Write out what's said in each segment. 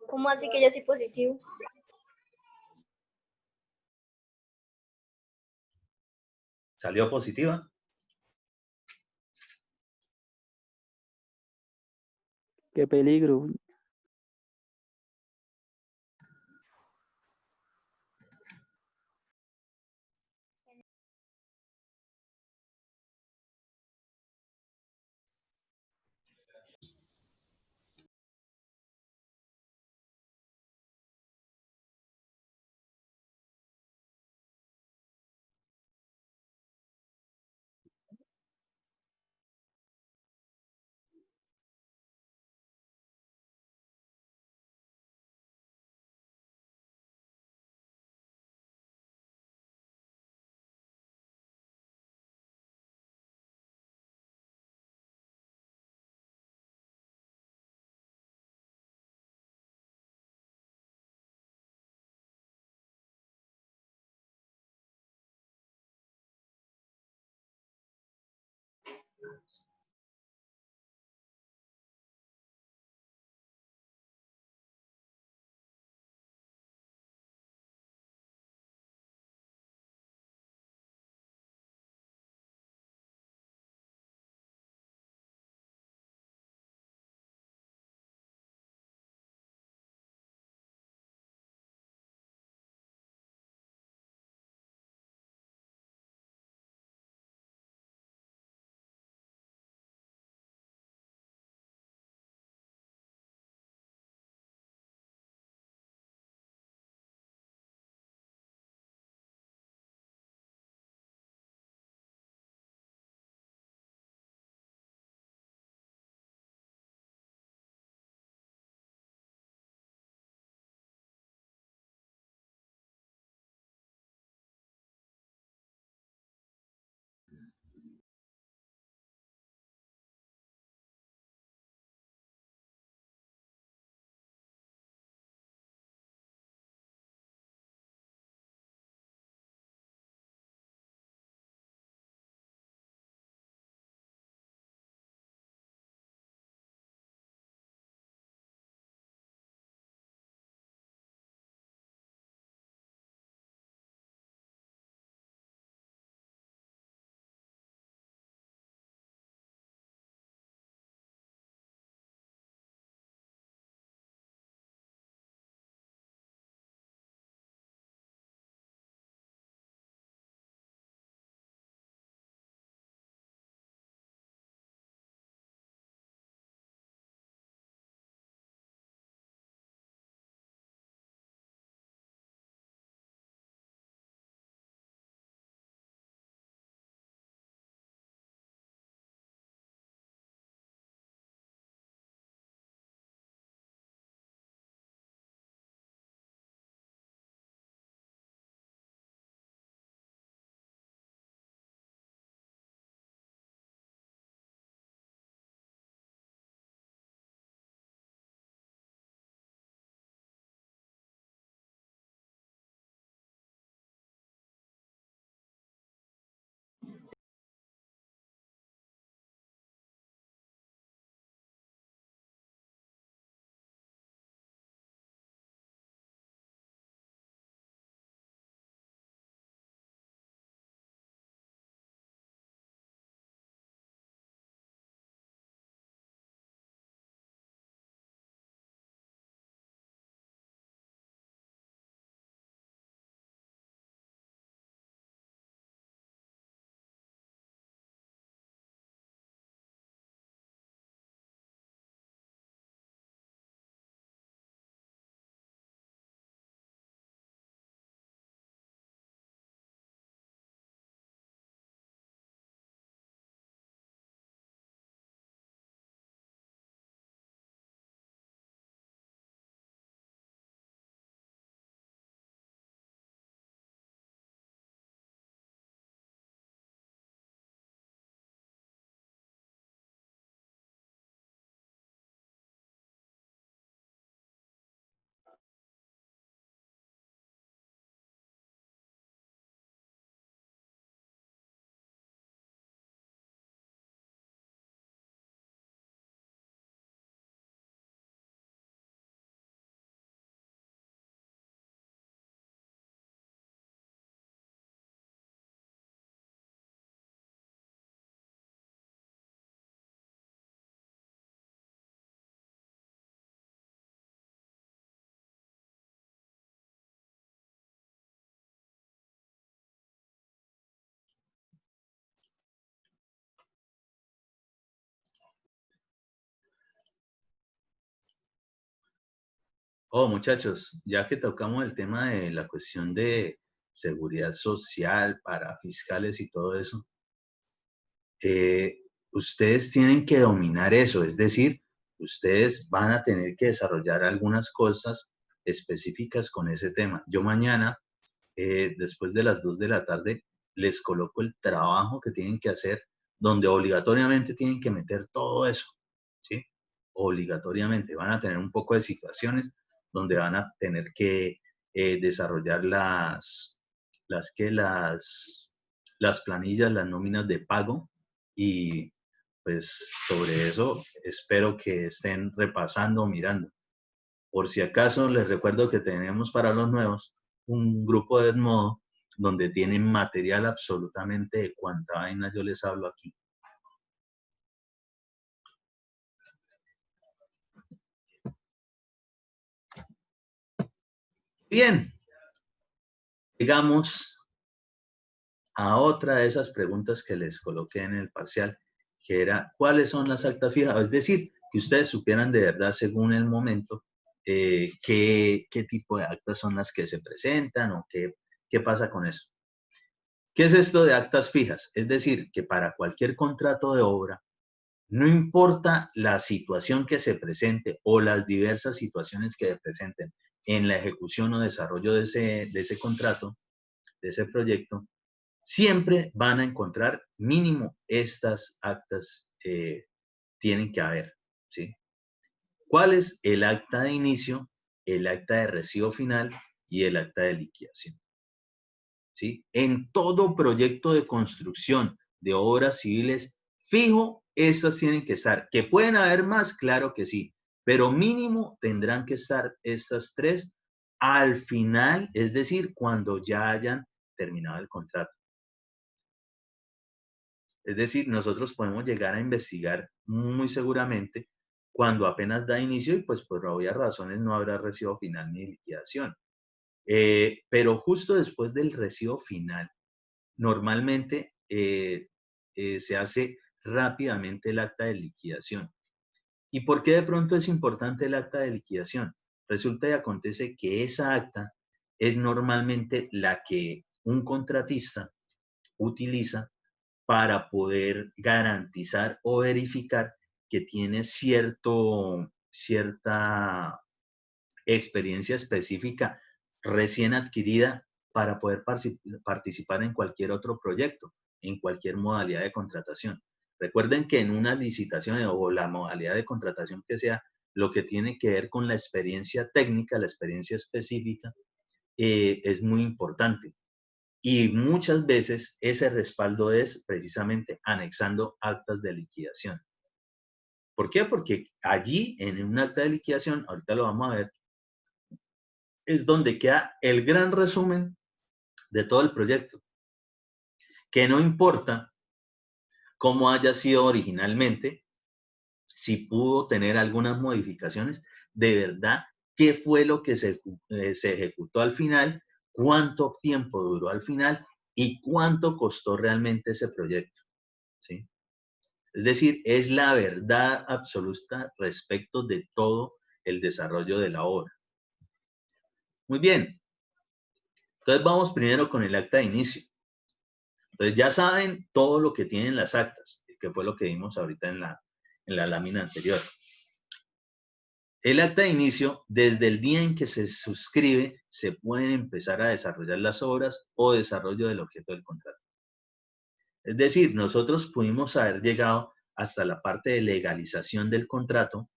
¿Cómo así que ya soy positivo? ¿Salió positiva? Qué peligro. Oh, muchachos, ya que tocamos el tema de la cuestión de seguridad social para fiscales y todo eso, eh, ustedes tienen que dominar eso, es decir, ustedes van a tener que desarrollar algunas cosas específicas con ese tema. Yo mañana, después de las 2 de la tarde, les coloco el trabajo que tienen que hacer, donde obligatoriamente tienen que meter todo eso, ¿sí? Obligatoriamente. Van a tener un poco de situaciones donde van a tener que desarrollar las planillas, las nóminas de pago y pues sobre eso espero que estén repasando o mirando. Por si acaso, les recuerdo que tenemos para los nuevos un grupo de Edmodo donde tienen material absolutamente de cuanta vaina yo les hablo aquí. Bien, llegamos a otra de esas preguntas que les coloqué en el parcial, que era, ¿cuáles son las actas fijas? Es decir, que ustedes supieran de verdad, según el momento, qué tipo de actas son las que se presentan o qué pasa con eso. ¿Qué es esto de actas fijas? Es decir, que para cualquier contrato de obra, no importa la situación que se presente o las diversas situaciones que se presenten en la ejecución o desarrollo de ese contrato, de ese proyecto, siempre van a encontrar mínimo estas actas tienen que haber, ¿sí? ¿Cuál es el acta de inicio, el acta de recibo final y el acta de liquidación? ¿Sí? En todo proyecto de construcción de obras civiles fijo, estas tienen que estar. ¿Que pueden haber más? Claro que sí, pero mínimo tendrán que estar estas tres al final, es decir, cuando ya hayan terminado el contrato. Es decir, nosotros podemos llegar a investigar muy seguramente cuando apenas da inicio y pues por obvias razones no habrá recibo final ni liquidación. Pero justo después del recibo final, normalmente se hace rápidamente el acta de liquidación. ¿Y por qué de pronto es importante el acta de liquidación? Resulta y acontece que esa acta es normalmente la que un contratista utiliza para poder garantizar o verificar que tiene cierta experiencia específica recién adquirida para poder participar en cualquier otro proyecto, en cualquier modalidad de contratación. Recuerden que en una licitación o la modalidad de contratación que sea, lo que tiene que ver con la experiencia técnica, la experiencia específica, es muy importante. Y muchas veces ese respaldo es precisamente anexando actas de liquidación. ¿Por qué? Porque allí en un acta de liquidación, ahorita lo vamos a ver, es donde queda el gran resumen de todo el proyecto. Que no importa cómo haya sido originalmente, si pudo tener algunas modificaciones, de verdad, qué fue lo que se ejecutó al final, cuánto tiempo duró al final y cuánto costó realmente ese proyecto. ¿Sí? Es decir, es la verdad absoluta respecto de todo el desarrollo de la obra. Muy bien, entonces vamos primero con el acta de inicio. Entonces ya saben todo lo que tienen las actas, que fue lo que vimos ahorita en la lámina anterior. El acta de inicio, desde el día en que se suscribe, se pueden empezar a desarrollar las obras o desarrollo del objeto del contrato. Es decir, nosotros pudimos haber llegado hasta la parte de legalización del contrato,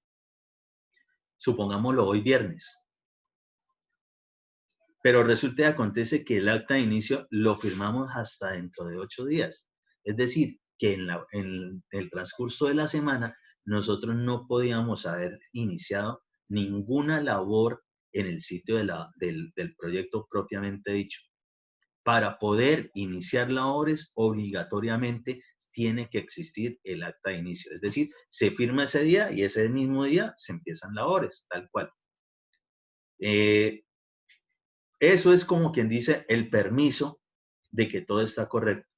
supongámoslo hoy viernes. Pero resulta y acontece que el acta de inicio lo firmamos hasta dentro de 8 días. Es decir, que en el transcurso de la semana nosotros no podíamos haber iniciado ninguna labor en el sitio del proyecto propiamente dicho. Para poder iniciar labores, obligatoriamente tiene que existir el acta de inicio. Es decir, se firma ese día y ese mismo día se empiezan labores, tal cual. Eso es como quien dice el permiso de que todo está correcto.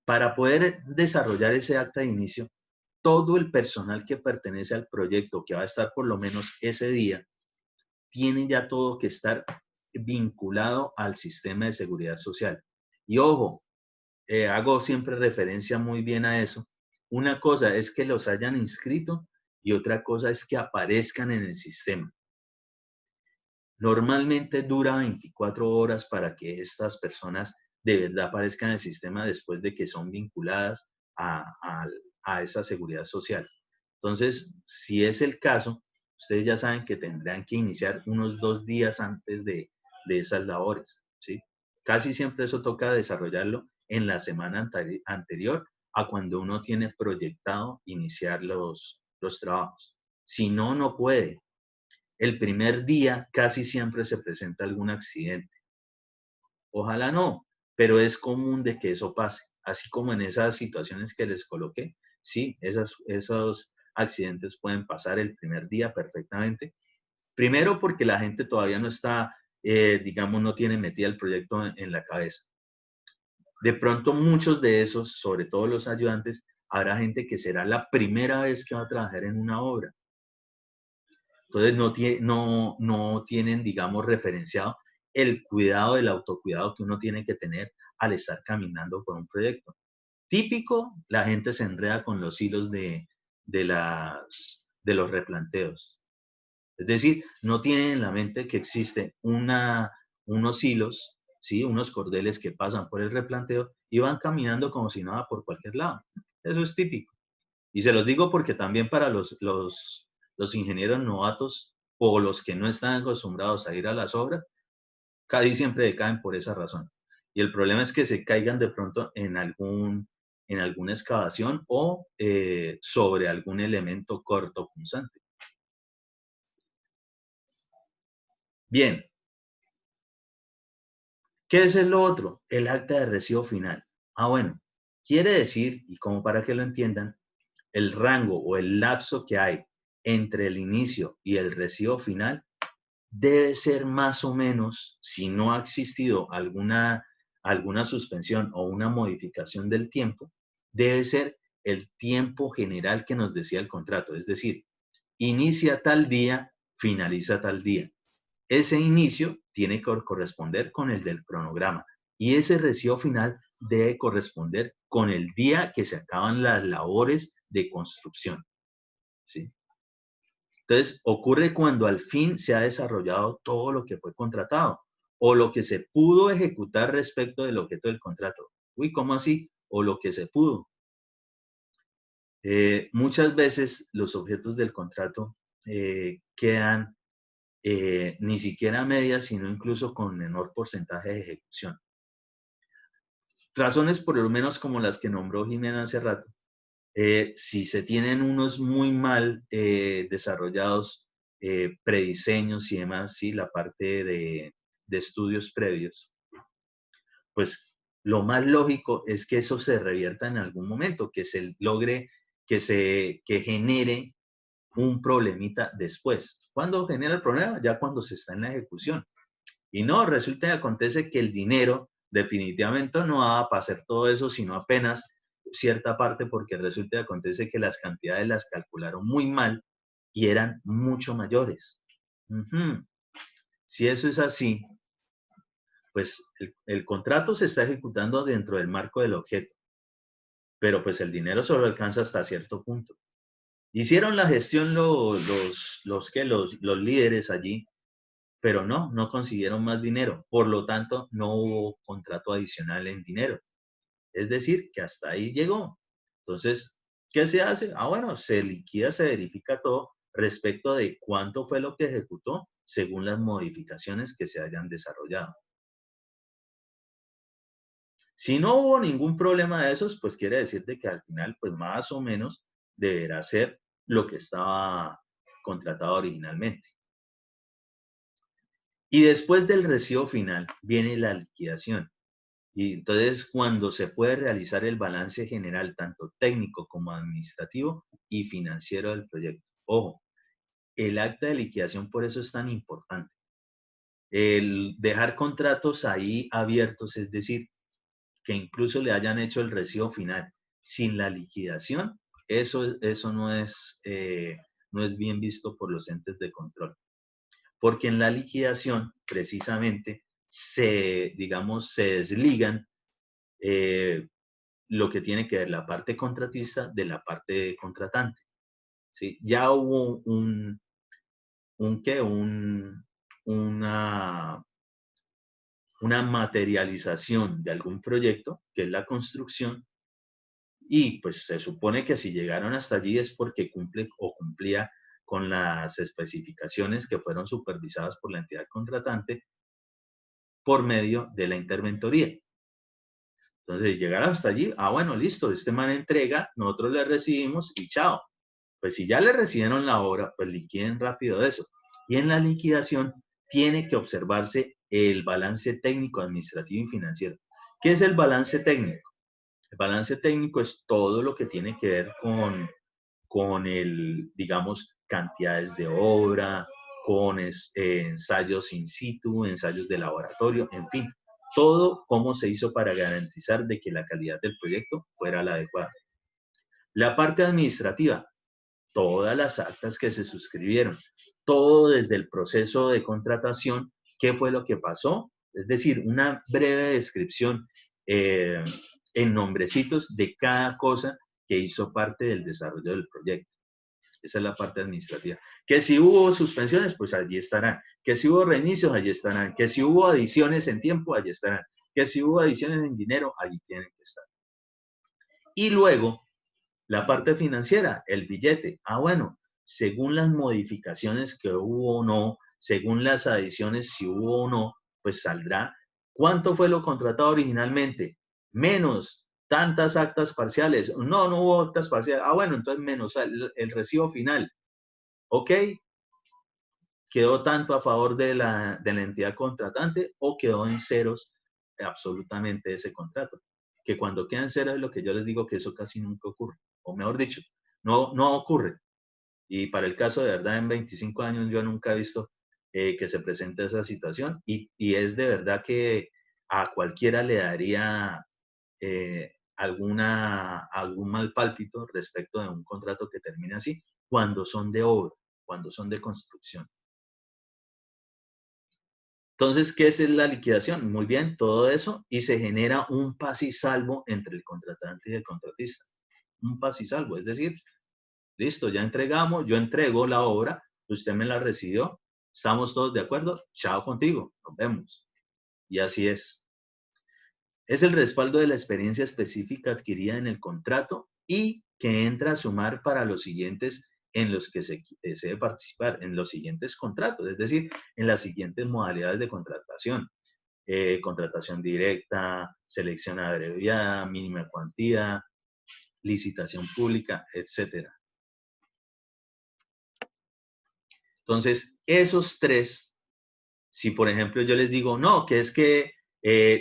Para poder desarrollar ese acta de inicio, todo el personal que pertenece al proyecto, que va a estar por lo menos ese día, tiene ya todo que estar vinculado al sistema de seguridad social. Y ojo, hago siempre referencia muy bien a eso. Una cosa es que los hayan inscrito y otra cosa es que aparezcan en el sistema. Normalmente dura 24 horas para que estas personas de verdad aparezcan en el sistema después de que son vinculadas a esa seguridad social. Entonces, si es el caso, ustedes ya saben que tendrán que iniciar unos 2 días antes de esas labores, ¿sí? Casi siempre eso toca desarrollarlo en la semana anterior a cuando uno tiene proyectado iniciar los trabajos. Si no, no puede. El primer día casi siempre se presenta algún accidente. Ojalá no, pero es común de que eso pase. Así como en esas situaciones que les coloqué, sí, esos accidentes pueden pasar el primer día perfectamente. Primero porque la gente todavía no está, digamos, no tiene metida el proyecto en la cabeza. De pronto muchos de esos, sobre todo los ayudantes, habrá gente que será la primera vez que va a trabajar en una obra. Entonces no tienen, digamos, referenciado el cuidado, el autocuidado que uno tiene que tener al estar caminando por un proyecto. Típico, la gente se enreda con los hilos de los replanteos. Es decir, no tienen en la mente que existe unos hilos, ¿sí? Unos cordeles que pasan por el replanteo y van caminando como si nada por cualquier lado. Eso es típico. Y se los digo porque también para los ingenieros novatos o los que no están acostumbrados a ir a las obras, casi siempre decaen por esa razón. Y el problema es que se caigan de pronto en alguna excavación o sobre algún elemento cortopunzante. Bien, ¿qué es lo otro? El acta de recibo final. Bueno, quiere decir, y como para que lo entiendan, el rango o el lapso que hay entre el inicio y el recibo final debe ser más o menos, si no ha existido alguna suspensión o una modificación del tiempo, debe ser el tiempo general que nos decía el contrato. Es decir, inicia tal día, finaliza tal día. Ese inicio tiene que corresponder con el del cronograma y ese recibo final debe corresponder con el día que se acaban las labores de construcción, ¿sí? Entonces, ocurre cuando al fin se ha desarrollado todo lo que fue contratado o lo que se pudo ejecutar respecto del objeto del contrato. Uy, ¿cómo así? O lo que se pudo. Muchas veces los objetos del contrato quedan ni siquiera a medias, sino incluso con menor porcentaje de ejecución. Razones por lo menos como las que nombró Jimena hace rato. Si se tienen unos muy mal desarrollados prediseños y demás, ¿sí? La parte de estudios previos, pues lo más lógico es que eso se revierta en algún momento, que se logre, que genere un problemita después. ¿Cuándo genera el problema? Ya cuando se está en la ejecución. Y no, resulta y acontece que el dinero definitivamente no va para hacer todo eso, sino apenas cierta parte, porque resulta y acontece que las cantidades las calcularon muy mal y eran mucho mayores. Si eso es así, pues el contrato se está ejecutando dentro del marco del objeto, pero pues el dinero solo alcanza hasta cierto punto. Hicieron la gestión los líderes allí, pero no consiguieron más dinero. Por lo tanto, no hubo contrato adicional en dinero. Es decir, que hasta ahí llegó. Entonces, ¿qué se hace? Bueno, se liquida, se verifica todo respecto de cuánto fue lo que ejecutó según las modificaciones que se hayan desarrollado. Si no hubo ningún problema de esos, pues quiere decir de que al final, pues más o menos deberá ser lo que estaba contratado originalmente. Y después del recibo final viene la liquidación. Y entonces cuando se puede realizar el balance general, tanto técnico como administrativo y financiero del proyecto. Ojo, el acta de liquidación por eso es tan importante. El dejar contratos ahí abiertos, es decir, que incluso le hayan hecho el recibo final sin la liquidación, eso no es bien visto por los entes de control. porque en la liquidación precisamente digamos, se desligan lo que tiene que ver la parte contratista de la parte contratante. ¿Sí? Ya hubo una materialización de algún proyecto, que es la construcción, y pues se supone que si llegaron hasta allí es porque cumple o cumplía con las especificaciones que fueron supervisadas por la entidad contratante por medio de la interventoría. Entonces, llegar hasta allí, bueno, listo, este man entrega, nosotros le recibimos y chao. Pues si ya le recibieron la obra, pues liquiden rápido eso. Y en la liquidación tiene que observarse el balance técnico, administrativo y financiero. ¿Qué es el balance técnico? El balance técnico es todo lo que tiene que ver con digamos, cantidades de obra, con ensayos in situ, ensayos de laboratorio, en fin, todo cómo se hizo para garantizar de que la calidad del proyecto fuera la adecuada. La parte administrativa, todas las actas que se suscribieron, todo desde el proceso de contratación, qué fue lo que pasó, es decir, una breve descripción en nombrecitos de cada cosa que hizo parte del desarrollo del proyecto. Esa es la parte administrativa. Que si hubo suspensiones, pues allí estarán. Que si hubo reinicios, allí estarán. Que si hubo adiciones en tiempo, allí estarán. Que si hubo adiciones en dinero, allí tienen que estar. Y luego, la parte financiera, el billete. Bueno, según las modificaciones que hubo o no, según las adiciones si hubo o no, pues saldrá cuánto fue lo contratado originalmente, menos tantas actas parciales. No, no hubo actas parciales. Bueno, entonces menos el recibo final. ¿Ok? ¿Quedó tanto a favor de la entidad contratante o quedó en ceros absolutamente ese contrato? Que cuando quedan ceros es lo que yo les digo que eso casi nunca ocurre. O mejor dicho, no ocurre. Y para el caso de verdad, en 25 años yo nunca he visto que se presente esa situación y es de verdad que a cualquiera le daría algún mal pálpito respecto de un contrato que termine así, cuando son de obra, cuando son de construcción. Entonces, ¿qué es la liquidación? Muy bien, todo eso, y se genera un paz y salvo entre el contratante y el contratista. Un paz y salvo, es decir, listo, ya entregamos, yo entrego la obra, usted me la recibió, estamos todos de acuerdo, chao contigo, nos vemos. Y así es. Es el respaldo de la experiencia específica adquirida en el contrato y que entra a sumar para los siguientes en los que se desee participar, en los siguientes contratos, es decir, en las siguientes modalidades de contratación. Contratación directa, selección abreviada, mínima cuantía, licitación pública, etcétera. Entonces, esos tres, si por ejemplo yo les digo, no, que es que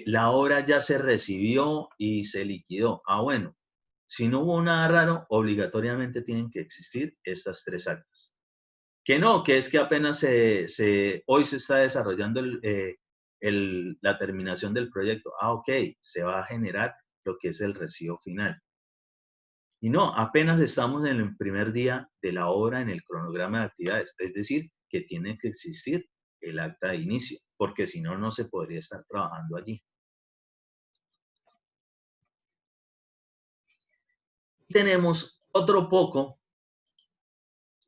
la obra ya se recibió y se liquidó. Bueno, si no hubo nada raro, obligatoriamente tienen que existir estas tres actas. Que no, que es que apenas hoy se está desarrollando la terminación del proyecto. Ok, se va a generar lo que es el recibo final. Y no, apenas estamos en el primer día de la obra en el cronograma de actividades, es decir, que tiene que existir el acta de inicio, porque si no, no se podría estar trabajando allí. Tenemos otro poco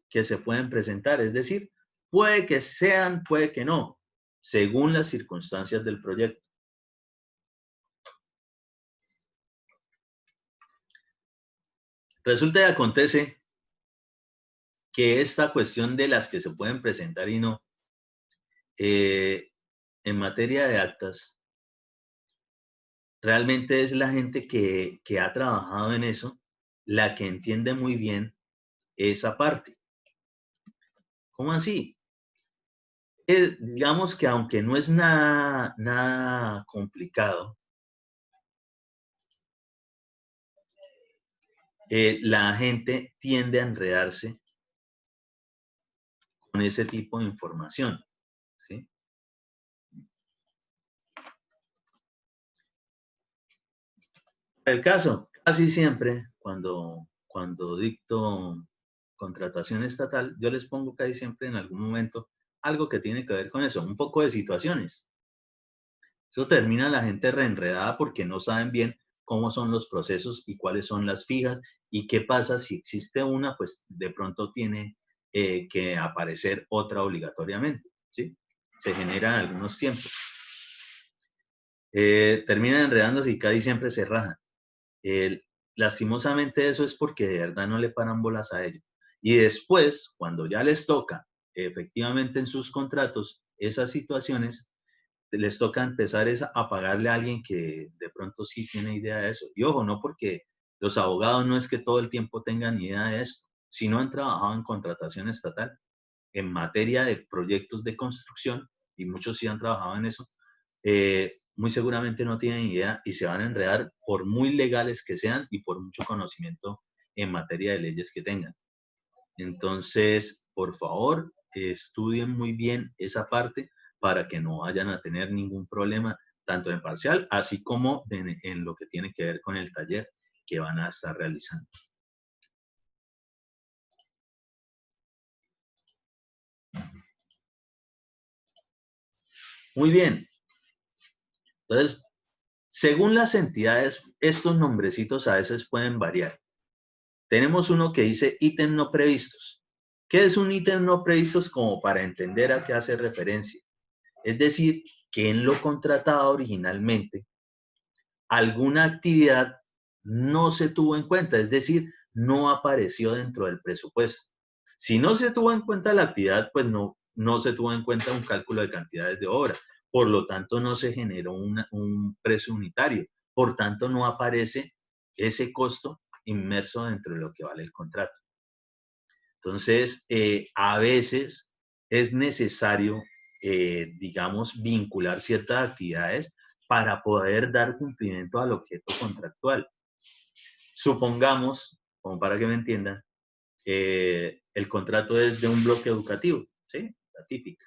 que se pueden presentar, es decir, puede que sean, puede que no, según las circunstancias del proyecto. Resulta y acontece que esta cuestión de las que se pueden presentar y no, en materia de actas, realmente es la gente que ha trabajado en eso la que entiende muy bien esa parte. ¿Cómo así? Digamos que aunque no es nada complicado, la gente tiende a enredarse con ese tipo de información. ¿Sí? El caso, casi siempre, cuando dicto contratación estatal, yo les pongo casi siempre en algún momento algo que tiene que ver con eso, un poco de situaciones. Eso termina la gente reenredada porque no saben bien cómo son los procesos y cuáles son las fijas y qué pasa si existe una, pues de pronto tiene que aparecer otra obligatoriamente, ¿sí? Se generan algunos tiempos. Terminan enredándose y casi siempre se rajan. Eh, Lastimosamente eso es porque de verdad no le paran bolas a ello. Y después, cuando ya les toca efectivamente en sus contratos esas situaciones, les toca empezar a pagarle a alguien que de pronto sí tiene idea de eso. Y ojo, no porque los abogados no es que todo el tiempo tengan idea de esto, sino han trabajado en contratación estatal en materia de proyectos de construcción, y muchos sí han trabajado en eso, muy seguramente no tienen idea y se van a enredar por muy legales que sean y por mucho conocimiento en materia de leyes que tengan. Entonces, por favor, estudien muy bien esa parte para que no vayan a tener ningún problema, tanto en parcial, así como en lo que tiene que ver con el taller que van a estar realizando. Muy bien. Entonces, según las entidades, estos nombrecitos a veces pueden variar. Tenemos uno que dice ítem no previstos. ¿Qué es un ítem no previstos? Como para entender a qué hace referencia. Es decir, que en lo contratado originalmente, alguna actividad no se tuvo en cuenta, es decir, no apareció dentro del presupuesto. Si no se tuvo en cuenta la actividad, pues no se tuvo en cuenta un cálculo de cantidades de obra. Por lo tanto, no se generó un precio unitario. Por tanto, no aparece ese costo inmerso dentro de lo que vale el contrato. Entonces, a veces es necesario, digamos, vincular ciertas actividades para poder dar cumplimiento al objeto contractual. Supongamos, como para que me entiendan, el contrato es de un bloque educativo, ¿sí? La típica.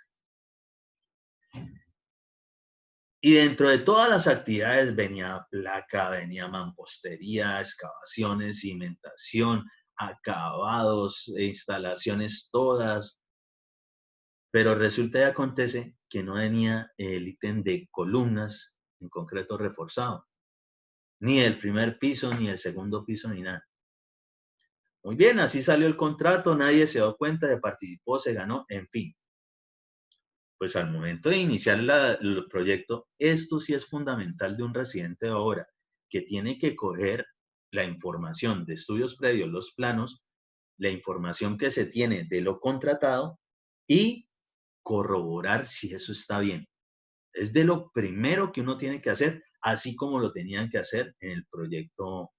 Y dentro de todas las actividades venía placa, venía mampostería, excavaciones, cimentación, acabados, instalaciones todas, pero resulta y acontece que no venía el ítem de columnas, en concreto reforzado, ni el primer piso, ni el segundo piso, ni nada. Muy bien, así salió el contrato, nadie se dio cuenta, se participó, se ganó, en fin. Pues al momento de iniciar el proyecto, esto sí es fundamental de un residente de obra, que tiene que coger la información de estudios previos, los planos, la información que se tiene de lo contratado y corroborar si eso está bien. Es de lo primero que uno tiene que hacer, así como lo tenían que hacer en el proyecto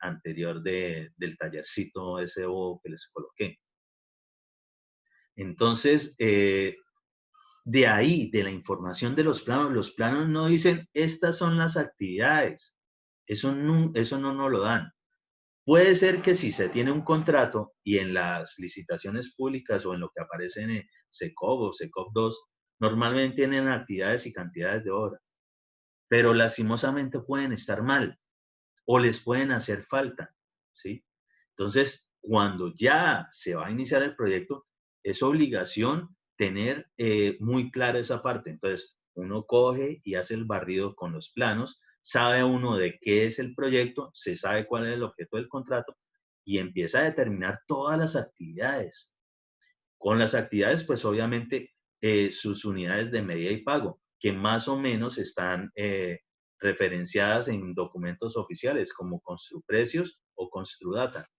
anterior del tallercito SO que les coloqué. Entonces, de ahí, de la información de los planos no dicen, estas son las actividades. Eso no nos lo dan. Puede ser que si se tiene un contrato y en las licitaciones públicas o en lo que aparece en SECOV o SECOV 2, normalmente tienen actividades y cantidades de obra, pero lastimosamente pueden estar mal o les pueden hacer falta, ¿sí? Entonces, cuando ya se va a iniciar el proyecto, es obligación tener muy clara esa parte. Entonces, uno coge y hace el barrido con los planos, sabe uno de qué es el proyecto, se sabe cuál es el objeto del contrato y empieza a determinar todas las actividades. Con las actividades, pues obviamente sus unidades de medida y pago, que más o menos están referenciadas en documentos oficiales como Construprecios o Construdata.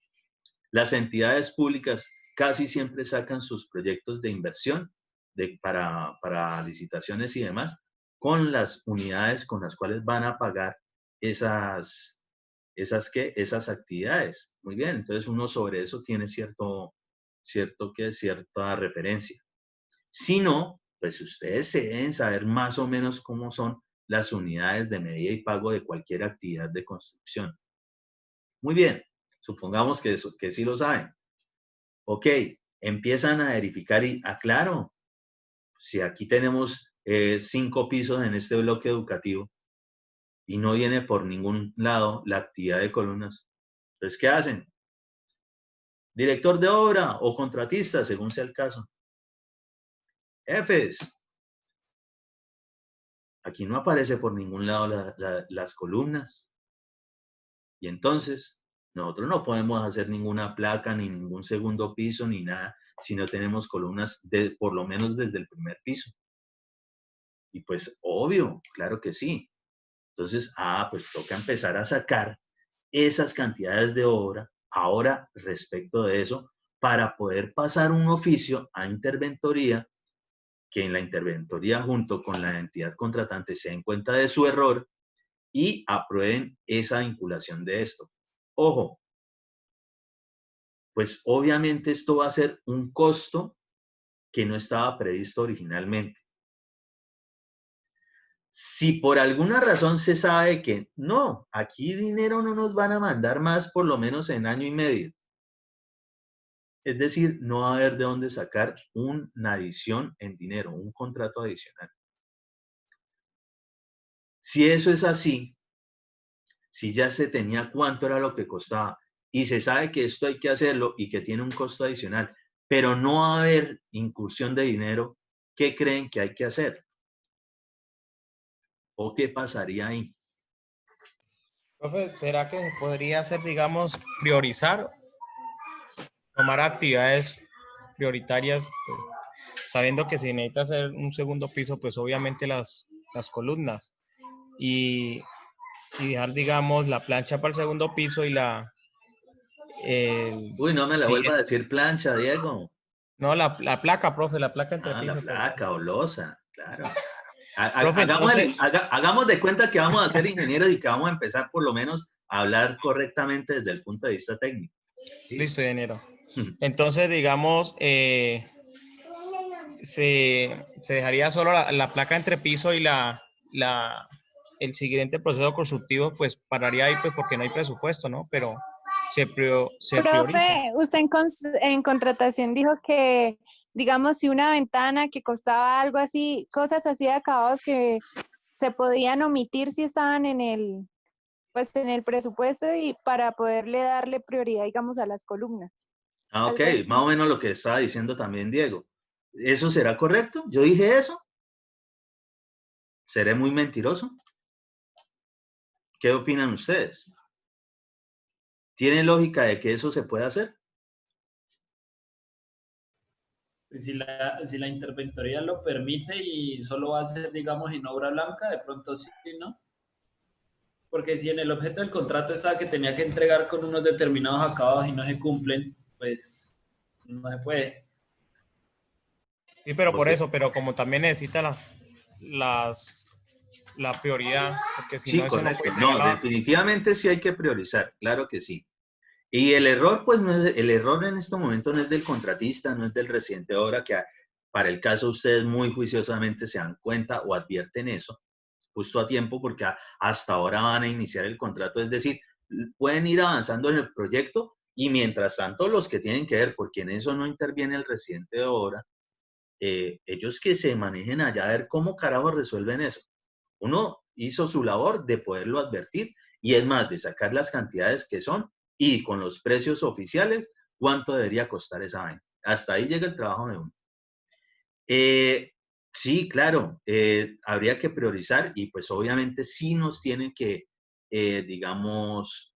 Las entidades públicas casi siempre sacan sus proyectos de inversión para licitaciones y demás con las unidades con las cuales van a pagar esas actividades. Muy bien, entonces uno sobre eso tiene cierta referencia. Si no, pues ustedes se deben saber más o menos cómo son las unidades de medida y pago de cualquier actividad de construcción. Muy bien, supongamos que sí lo saben. Ok, empiezan a verificar y, claro, si aquí tenemos 5 pisos en este bloque educativo y no viene por ningún lado la actividad de columnas, entonces, ¿qué hacen? Director de obra o contratista, según sea el caso. jefes, aquí no aparece por ningún lado las columnas. Y entonces, nosotros no podemos hacer ninguna placa, ni ningún segundo piso, ni nada, si no tenemos columnas por lo menos desde el primer piso. Y pues, obvio, claro que sí. Entonces, pues toca empezar a sacar esas cantidades de obra ahora respecto de eso para poder pasar un oficio a interventoría, que en la interventoría junto con la entidad contratante se den cuenta de su error y aprueben esa vinculación de esto. Ojo, pues obviamente esto va a ser un costo que no estaba previsto originalmente. Si por alguna razón se sabe que no, aquí dinero no nos van a mandar más por lo menos en año y medio. Es decir, no va a haber de dónde sacar una adición en dinero, un contrato adicional. Si eso es así, si ya se tenía cuánto era lo que costaba y se sabe que esto hay que hacerlo y que tiene un costo adicional, pero no va a haber incursión de dinero, ¿qué creen que hay que hacer? ¿O qué pasaría ahí? Profe, ¿será que se podría hacer, digamos, priorizar, tomar actividades prioritarias, pues, sabiendo que si necesita hacer un segundo piso, pues obviamente las columnas y dejar, digamos, la plancha para el segundo piso y el Uy, no me la vuelva a siguiente? decir plancha, Diego. No, la placa, profe, la placa entre La piso. placa o losa, claro. Profe, entonces, Hagamos de cuenta que vamos a ser ingenieros y que vamos a empezar por lo menos a hablar correctamente desde el punto de vista técnico. ¿Sí? listo, ingeniero. Entonces, digamos, se dejaría solo la placa entre piso y el siguiente proceso constructivo, pues pararía ahí, pues porque no hay presupuesto, ¿no? Pero se prioriza. Profe, usted en contratación dijo que, digamos, si una ventana que costaba algo así, cosas así de acabados que se podían omitir si estaban pues en el presupuesto y para poderle darle prioridad, digamos, a las columnas. Ok, Algo así. más o menos lo que estaba diciendo también Diego. ¿Eso será correcto? ¿Yo dije eso? ¿Seré muy mentiroso? ¿Qué opinan ustedes? ¿Tiene lógica de que eso se puede hacer? Pues si la interventoría lo permite y solo va a ser, digamos, en obra blanca, de pronto sí, ¿no? Porque si en el objeto del contrato estaba que tenía que entregar con unos determinados acabados y no se cumplen, pues no se puede. Sí, pero por Ok. eso, pero como también necesita la prioridad, porque si no, Sí, eso no correcto. puede No, llegar a... definitivamente sí hay que priorizar, claro que sí. Y el error, pues no es, el error en este momento no es del contratista, no es del residente de obra, que para el caso ustedes muy juiciosamente se dan cuenta o advierten eso justo a tiempo, porque hasta ahora van a iniciar el contrato, es decir, pueden ir avanzando en el proyecto y mientras tanto los que tienen que ver, porque en eso no interviene el residente de obra, ellos que se manejen allá a ver cómo carajo resuelven eso. Uno hizo su labor de poderlo advertir y es más, de sacar las cantidades que son y con los precios oficiales, cuánto debería costar esa vaina. Hasta ahí llega el trabajo de uno. Sí, claro, habría que priorizar y pues obviamente sí nos tienen que, digamos,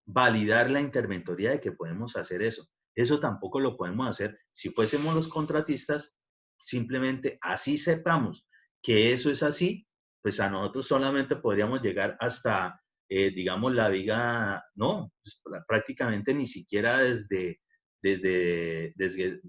validar la interventoría de que podemos hacer eso. Eso tampoco lo podemos hacer. Si fuésemos los contratistas, simplemente así sepamos que eso es así, pues a nosotros solamente podríamos llegar hasta, digamos, la viga, no, pues prácticamente ni siquiera desde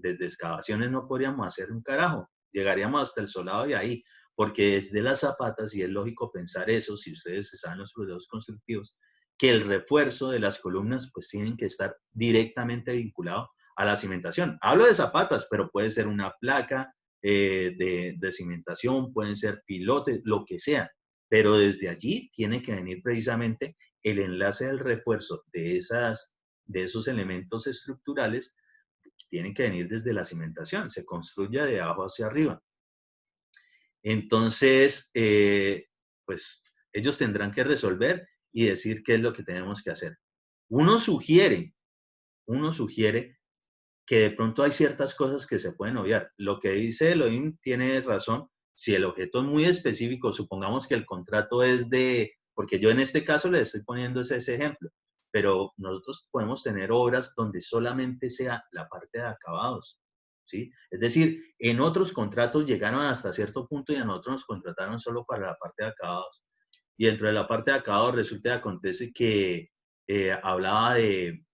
excavaciones no podríamos hacer un carajo. Llegaríamos hasta el solado y ahí, porque es de las zapatas y es lógico pensar eso, si ustedes saben los procesos constructivos, que el refuerzo de las columnas pues tienen que estar directamente vinculado a la cimentación. Hablo de zapatas, pero puede ser una placa de cimentación, pueden ser pilotes, lo que sea. Pero desde allí tiene que venir precisamente el enlace del refuerzo de esos elementos estructurales, tienen que venir desde la cimentación, se construye de abajo hacia arriba. Entonces, pues ellos tendrán que resolver y decir qué es lo que tenemos que hacer. Uno sugiere que de pronto hay ciertas cosas que se pueden obviar. Lo que dice Elohim tiene razón. Si el objeto es muy específico, supongamos que el contrato es de, porque yo en este caso le estoy poniendo ese ejemplo, pero nosotros podemos tener obras donde solamente sea la parte de acabados, ¿sí? Es decir, en otros contratos llegaron hasta cierto punto y a nosotros nos contrataron solo para la parte de acabados. Y dentro de la parte de acabados resulta y acontece que hablaba de,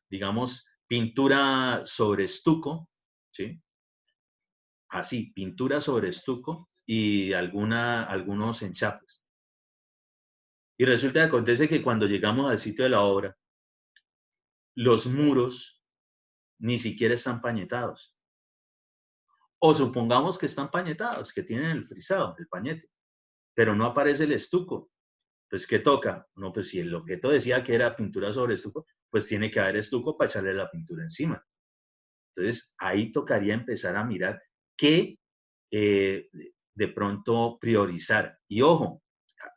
digamos, pintura sobre estuco, ¿sí? Así, pintura sobre estuco y algunos enchapes. Y resulta que acontece que cuando llegamos al sitio de la obra, los muros ni siquiera están pañetados. O supongamos que están pañetados, que tienen el frisado, el pañete, pero no aparece el estuco. Pues, ¿qué toca? No, pues si el objeto decía que era pintura sobre estuco, pues tiene que haber estuco para echarle la pintura encima. Entonces, ahí tocaría empezar a mirar qué de pronto priorizar. Y ojo,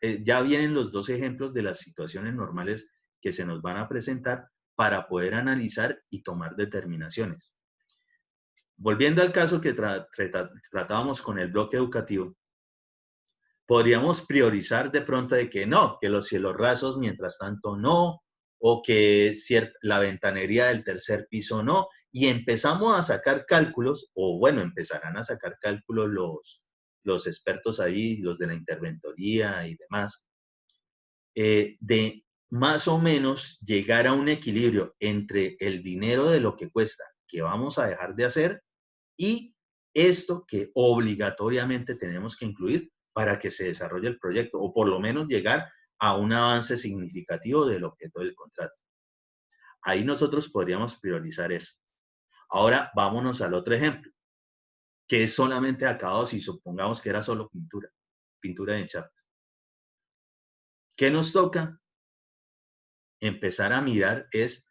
ya vienen los dos ejemplos de las situaciones normales que se nos van a presentar para poder analizar y tomar determinaciones. Volviendo al caso que tratábamos con el bloque educativo, podríamos priorizar de pronto de que no, que los cielos rasos mientras tanto no, o que la ventanería del tercer piso no, y empezamos a sacar cálculos, o bueno, empezarán a sacar cálculos los expertos ahí, los de la interventoría y demás, de más o menos llegar a un equilibrio entre el dinero de lo que cuesta, que vamos a dejar de hacer, y esto que obligatoriamente tenemos que incluir para que se desarrolle el proyecto, o por lo menos llegar a un avance significativo del objeto del contrato. Ahí nosotros podríamos priorizar eso. Ahora vámonos al otro ejemplo, que es solamente acabados y supongamos que era solo pintura de enchapes. ¿Qué nos toca? Empezar a mirar es,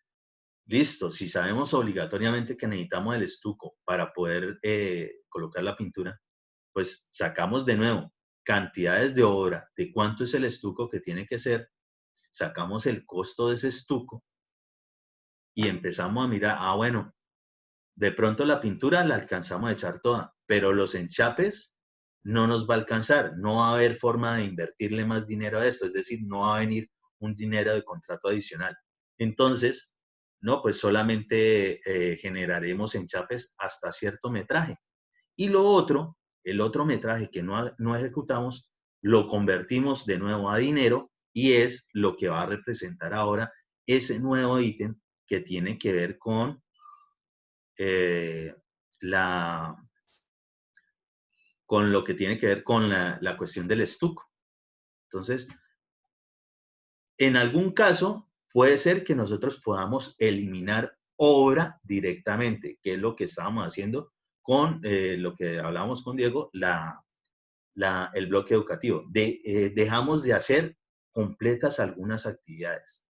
listo, si sabemos obligatoriamente que necesitamos el estuco para poder colocar la pintura, pues sacamos de nuevo cantidades de obra, de cuánto es el estuco que tiene que ser, sacamos el costo de ese estuco y empezamos a mirar, bueno, de pronto la pintura la alcanzamos a echar toda, pero los enchapes no nos va a alcanzar, no va a haber forma de invertirle más dinero a esto, es decir, no va a venir un dinero de contrato adicional. Entonces, no, pues solamente generaremos enchapes hasta cierto metraje. Y lo otro, el otro metraje que no ejecutamos, lo convertimos de nuevo a dinero y es lo que va a representar ahora ese nuevo ítem que tiene que ver con lo que tiene que ver con la cuestión del estuco. Entonces, en algún caso, puede ser que nosotros podamos eliminar obra directamente, que es lo que estábamos haciendo con lo que hablábamos con Diego, el bloque educativo. Dejamos de hacer completas algunas actividades.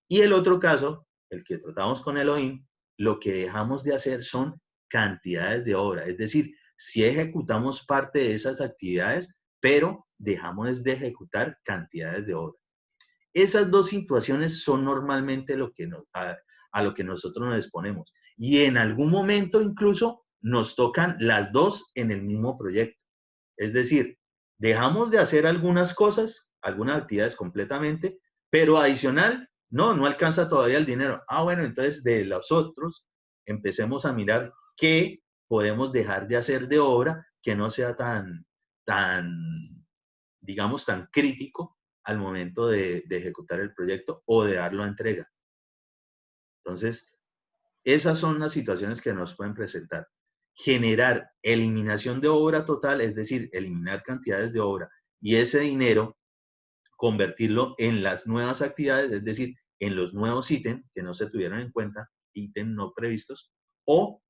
Y el otro caso, el que tratamos con Elohim, lo que dejamos de hacer son cantidades de obra. Es decir, si ejecutamos parte de esas actividades, pero dejamos de ejecutar cantidades de obra. Esas dos situaciones son normalmente a lo que nosotros nos exponemos. Y en algún momento incluso nos tocan las dos en el mismo proyecto. Es decir, dejamos de hacer algunas cosas, algunas actividades completamente, pero adicional, no alcanza todavía el dinero. Bueno, entonces de los otros empecemos a mirar qué podemos dejar de hacer de obra que no sea digamos, tan crítico al momento de ejecutar el proyecto o de darlo a entrega. Entonces, esas son las situaciones que nos pueden presentar. Generar eliminación de obra total, es decir, eliminar cantidades de obra y ese dinero convertirlo en las nuevas actividades, es decir, en los nuevos ítems que no se tuvieron en cuenta, ítems no previstos, o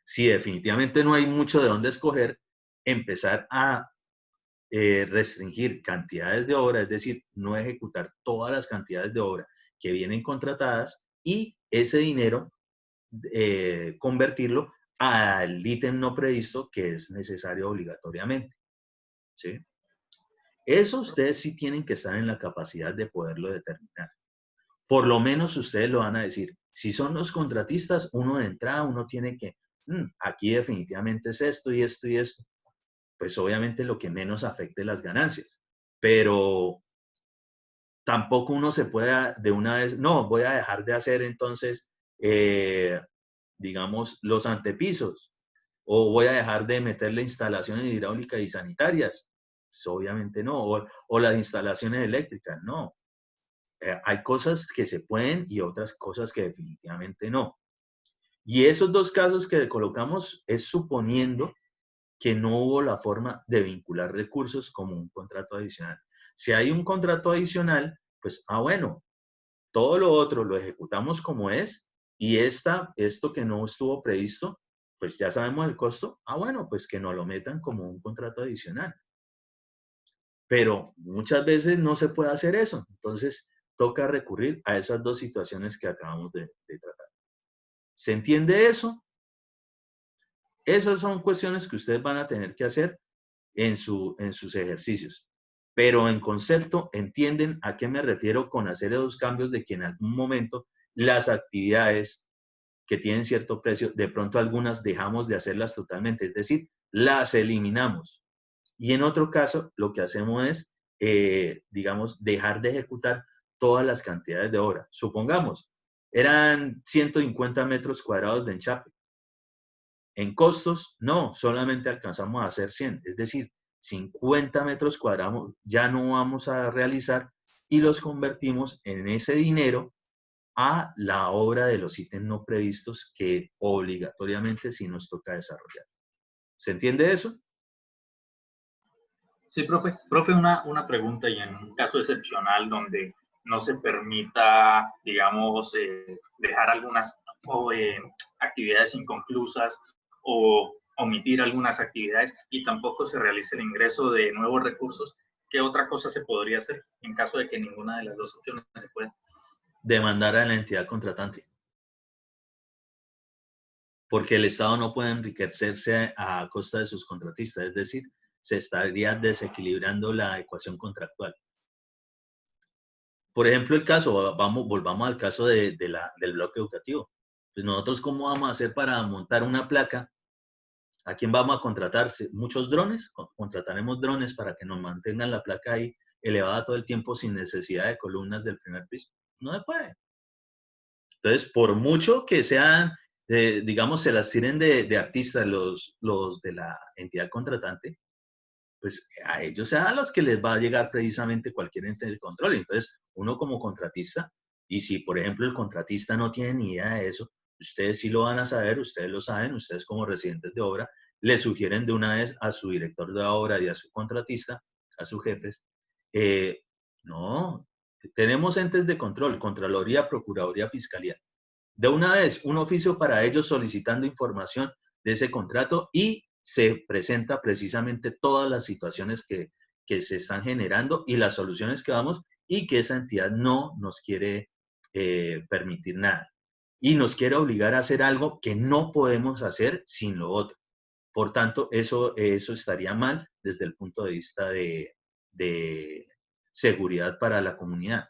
si definitivamente no hay mucho de dónde escoger, empezar a restringir cantidades de obra, es decir, no ejecutar todas las cantidades de obra que vienen contratadas y ese dinero convertirlo al ítem no previsto que es necesario obligatoriamente. ¿Sí? Eso ustedes sí tienen que estar en la capacidad de poderlo determinar. por lo menos ustedes lo van a decir. Si son los contratistas, uno de entrada, uno tiene que, aquí definitivamente es esto y esto y esto. Pues obviamente lo que menos afecte las ganancias. Pero tampoco uno se puede de una vez, no, voy a dejar de hacer entonces, digamos, los antepisos, o voy a dejar de meterle instalaciones hidráulicas y sanitarias. Pues obviamente no, o las instalaciones eléctricas, no. Hay cosas que se pueden y otras cosas que definitivamente no. Y esos dos casos que colocamos es suponiendo que no hubo la forma de vincular recursos como un contrato adicional. Si hay un contrato adicional, pues, bueno, todo lo otro lo ejecutamos como es y esto que no estuvo previsto, pues ya sabemos el costo, bueno, pues que nos lo metan como un contrato adicional. Pero muchas veces no se puede hacer eso. Entonces, toca recurrir a esas dos situaciones que acabamos de tratar. ¿Se entiende eso? Esas son cuestiones que ustedes van a tener que hacer en sus ejercicios. Pero en concepto, entienden a qué me refiero con hacer esos cambios de que en algún momento las actividades que tienen cierto precio, de pronto algunas dejamos de hacerlas totalmente, es decir, las eliminamos. Y en otro caso, lo que hacemos es, digamos, dejar de ejecutar todas las cantidades de obra. Supongamos, eran 150 metros cuadrados de enchape. En costos, no, solamente alcanzamos a hacer 100, es decir, 50 metros cuadrados ya no vamos a realizar y los convertimos en ese dinero a la obra de los ítems no previstos que obligatoriamente sí nos toca desarrollar. ¿Se entiende eso? Sí, profe. Profe, una pregunta, y en un caso excepcional donde no se permita, digamos, dejar algunas actividades inconclusas o omitir algunas actividades y tampoco se realice el ingreso de nuevos recursos, ¿qué otra cosa se podría hacer en caso de que ninguna de las dos opciones se pueda? Demandar a la entidad contratante. Porque el Estado no puede enriquecerse a costa de sus contratistas, es decir, se estaría desequilibrando la ecuación contractual. Por ejemplo, volvamos al caso del bloque educativo. Pues nosotros, ¿cómo vamos a hacer para montar una placa? ¿A quién vamos a contratar? ¿Muchos drones? Contrataremos drones para que nos mantengan la placa ahí elevada todo el tiempo sin necesidad de columnas del primer piso. No se puede. Entonces, por mucho que sean, digamos, se las tiren de artistas los de la entidad contratante, pues a ellos sean a los que les va a llegar precisamente cualquier ente de control. Entonces, uno como contratista, y si por ejemplo el contratista no tiene ni idea de eso, ustedes sí lo van a saber, ustedes lo saben, ustedes como residentes de obra, le sugieren de una vez a su director de obra y a su contratista, a sus jefes, no, tenemos entes de control, Contraloría, Procuraduría, Fiscalía. De una vez, un oficio para ellos solicitando información de ese contrato y se presenta precisamente todas las situaciones que se están generando y las soluciones que damos y que esa entidad no nos quiere permitir nada. Y nos quiere obligar a hacer algo que no podemos hacer sin lo otro. Por tanto, eso estaría mal desde el punto de vista de seguridad para la comunidad.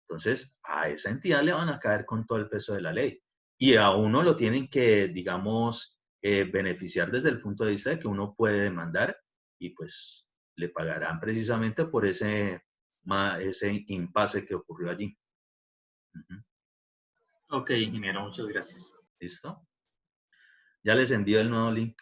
Entonces, a esa entidad le van a caer con todo el peso de la ley. Y a uno lo tienen que, digamos, beneficiar desde el punto de vista de que uno puede demandar y pues le pagarán precisamente por ese impasse que ocurrió allí. Ok, ingeniero, muchas gracias. ¿Listo? Ya les envío el nuevo link.